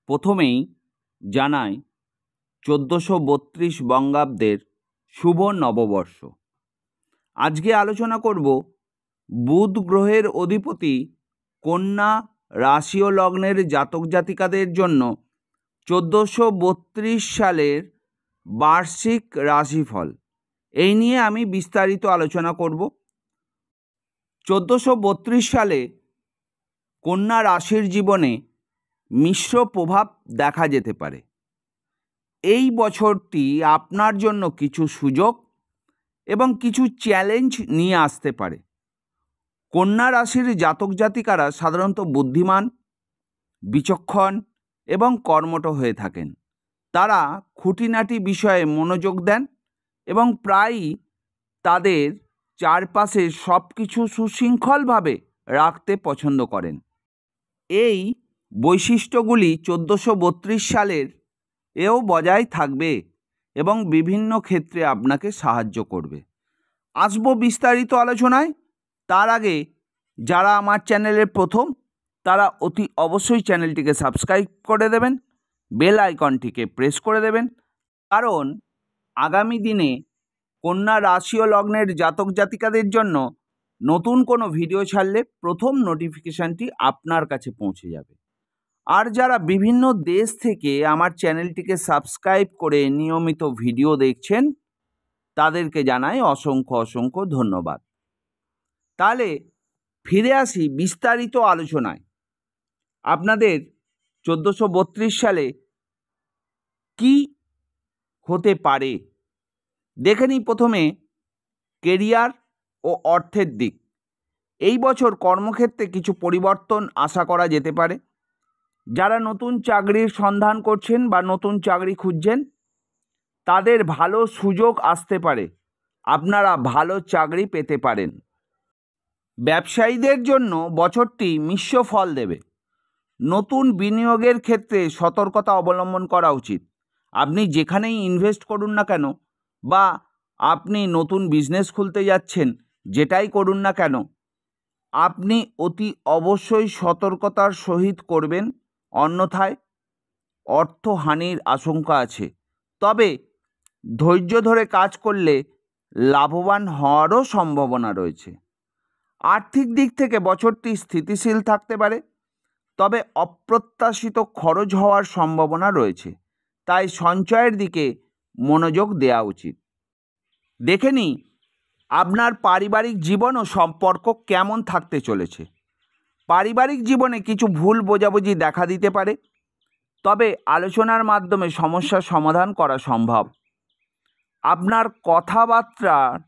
প্রথমেই জানাই 1432 বঙ্গাব্দের শুভ নববর্ষ। আজকে আলোচনা করব বুধ গ্রহের অধিপতি কন্যা রাশি ও লগ্নের জাতক জাতিকাদের জন্য 1432 সালের বার্ষিক রাশিফল। এই নিয়ে আমি বিস্তারিত আলোচনা করব। 1432 সালে কন্যা রাশির জীবনে মিশ্র প্রভাব দেখা যেতে পারে। এই বছরটি আপনার জন্য কিছু সুযোগ এবং কিছু চ্যালেঞ্জ নিয়ে আসতে পারে। কন্যা রাশির জাতক জাতিকারা সাধারণত বুদ্ধিমান, বিচক্ষণ এবং কর্মঠ হয়ে থাকেন। তারা খুঁটিনাটি বিষয়ে মনোযোগ দেন এবং প্রায়ই তাদের চারপাশে সব কিছু সুশৃঙ্খলভাবে রাখতে পছন্দ করেন। এই বৈশিষ্ট্যগুলি 1432 সালের এও বজায় থাকবে এবং বিভিন্ন ক্ষেত্রে আপনাকে সাহায্য করবে। আসবো বিস্তারিত আলোচনায়। তার আগে যারা আমার চ্যানেলের প্রথম, তারা অতি অবশ্যই চ্যানেলটিকে সাবস্ক্রাইব করে দেবেন, বেল আইকনটিকে প্রেস করে দেবেন, কারণ আগামী দিনে কন্যা রাশি ও লগ্নের জাতক জাতিকাদের জন্য নতুন কোনো ভিডিও ছাড়লে প্রথম নোটিফিকেশানটি আপনার কাছে পৌঁছে যাবে। আর যারা বিভিন্ন দেশ থেকে আমার চ্যানেলটিকে সাবস্ক্রাইব করে নিয়মিত ভিডিও দেখছেন, তাদেরকে জানাই অসংখ্য অসংখ্য ধন্যবাদ। তাহলে ফিরে আসি বিস্তারিত আলোচনায়। আপনাদের 1432 সালে কি হতে পারে দেখে নিই। প্রথমে কেরিয়ার ও অর্থের দিক। এই বছর কর্মক্ষেত্রে কিছু পরিবর্তন আশা করা যেতে পারে। যারা নতুন চাকরির সন্ধান করছেন বা নতুন চাকরি খুঁজছেন, তাদের ভালো সুযোগ আসতে পারে, আপনারা ভালো চাকরি পেতে পারেন। ব্যবসায়ীদের জন্য বছরটি মিশ্র ফল দেবে। নতুন বিনিয়োগের ক্ষেত্রে সতর্কতা অবলম্বন করা উচিত। আপনি যেখানেই ইনভেস্ট করুন না কেন, বা আপনি নতুন বিজনেস খুলতে যাচ্ছেন, যেটাই করুন না কেন, আপনি অতি অবশ্যই সতর্কতার সহিত করবেন, অন্যথায় অর্থহানির আশঙ্কা আছে। তবে ধৈর্য ধরে কাজ করলে লাভবান হওয়ারও সম্ভাবনা রয়েছে। আর্থিক দিক থেকে বছরটি স্থিতিশীল থাকতে পারে, তবে অপ্রত্যাশিত খরচ হওয়ার সম্ভাবনা রয়েছে, তাই সঞ্চয়ের দিকে মনোযোগ দেওয়া উচিত। দেখে নিই আপনার পারিবারিক জীবন ও সম্পর্ক কেমন থাকতে চলেছে। পারিবারিক জীবনে কিছু ভুল বোঝাবুঝি দেখা দিতে পারে, তবে আলোচনার মাধ্যমে সমস্যার সমাধান করা সম্ভব। আপনার কথাবার্তার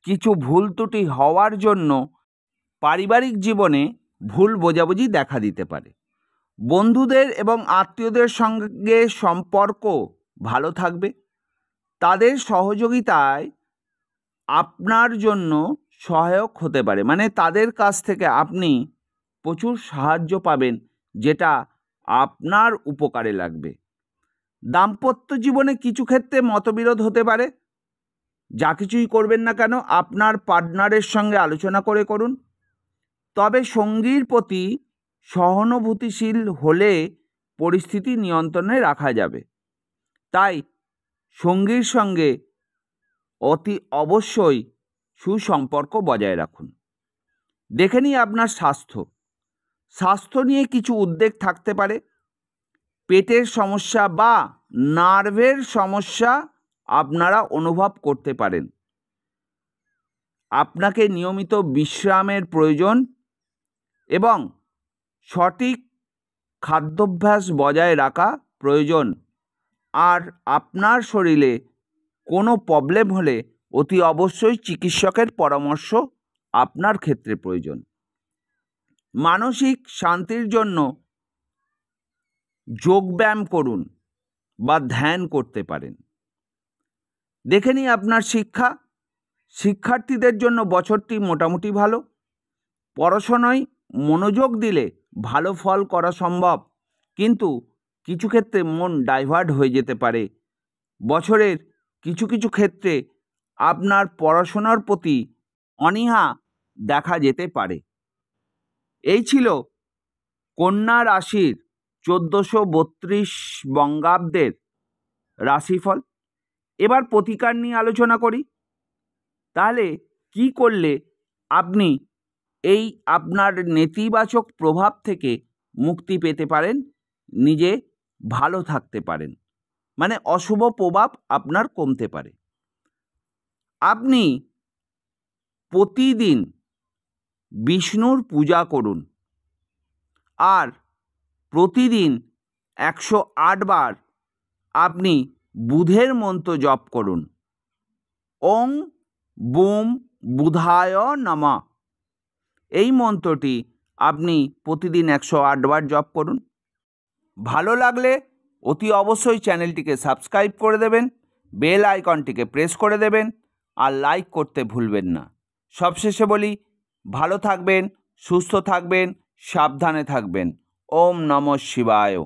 কিছু ভুল ত্রুটি হওয়ার জন্য পারিবারিক জীবনে ভুল বোঝাবুঝি দেখা দিতে পারে। বন্ধুদের এবং আত্মীয়দের সঙ্গে সম্পর্ক ভালো থাকবে। তাদের সহযোগিতায় আপনার জন্য সহায়ক হতে পারে, মানে তাদের কাছ থেকে আপনি প্রচুর সাহায্য পাবেন, যেটা আপনার উপকারে লাগবে। দাম্পত্য জীবনে কিছু ক্ষেত্রে মতবিরোধ হতে পারে। যা কিছুই করবেন না কেন আপনার পার্টনারের সঙ্গে আলোচনা করে করুন। তবে সঙ্গীর প্রতি সহানুভূতিশীল হলে পরিস্থিতি নিয়ন্ত্রণে রাখা যাবে। তাই সঙ্গীর সঙ্গে অতি অবশ্যই সুসম্পর্ক বজায় রাখুন। দেখে নিই আপনার স্বাস্থ্য নিয়ে কিছু উদ্বেগ থাকতে পারে। পেটের সমস্যা বা নার্ভের সমস্যা আপনারা অনুভব করতে পারেন। আপনাকে নিয়মিত বিশ্রামের প্রয়োজন এবং সঠিক খাদ্যাভ্যাস বজায় রাখা প্রয়োজন। আর আপনার শরীরে কোনো প্রবলেম হলে অতি অবশ্যই চিকিৎসকের পরামর্শ আপনার ক্ষেত্রে প্রয়োজন। মানসিক শান্তির জন্য যোগব্যায়াম করুন বা ধ্যান করতে পারেন। দেখে নিই আপনার শিক্ষার্থীদের জন্য বছরটি মোটামুটি ভালো। পড়াশোনায় মনোযোগ দিলে ভালো ফল করা সম্ভব, কিন্তু কিছু ক্ষেত্রে মন ডাইভার্ট হয়ে যেতে পারে। বছরের কিছু কিছু ক্ষেত্রে আপনার পড়াশোনার প্রতি অনীহা দেখা যেতে পারে। এই ছিল কন্যা রাশির 1432 বঙ্গাব্দের রাশিফল। এবার প্রতিকার নিয়ে আলোচনা করি। তাহলে কি করলে আপনি এই আপনার নেতিবাচক প্রভাব থেকে মুক্তি পেতে পারেন, নিজে ভালো থাকতে পারেন, মানে অশুভ প্রভাব আপনার কমতে পারে। আপনি প্রতিদিন বিষ্ণুর পূজা করুন আর প্রতিদিন 108 বার আপনি বুধের মন্ত্র জপ করুন। ওং বুম বুধায় নমঃ, এই মন্ত্রটি আপনি প্রতিদিন 108 বার জপ করুন। ভালো লাগলে অতি অবশ্যই চ্যানেলটিকে সাবস্ক্রাইব করে দেবেন, বেল আইকনটিকে প্রেস করে দেবেন আর লাইক করতে ভুলবেন না। সবশেষে বলি, ভালো থাকবেন, সুস্থ থাকবেন, সাবধানে থাকবেন। ওম নমঃ শিবায়।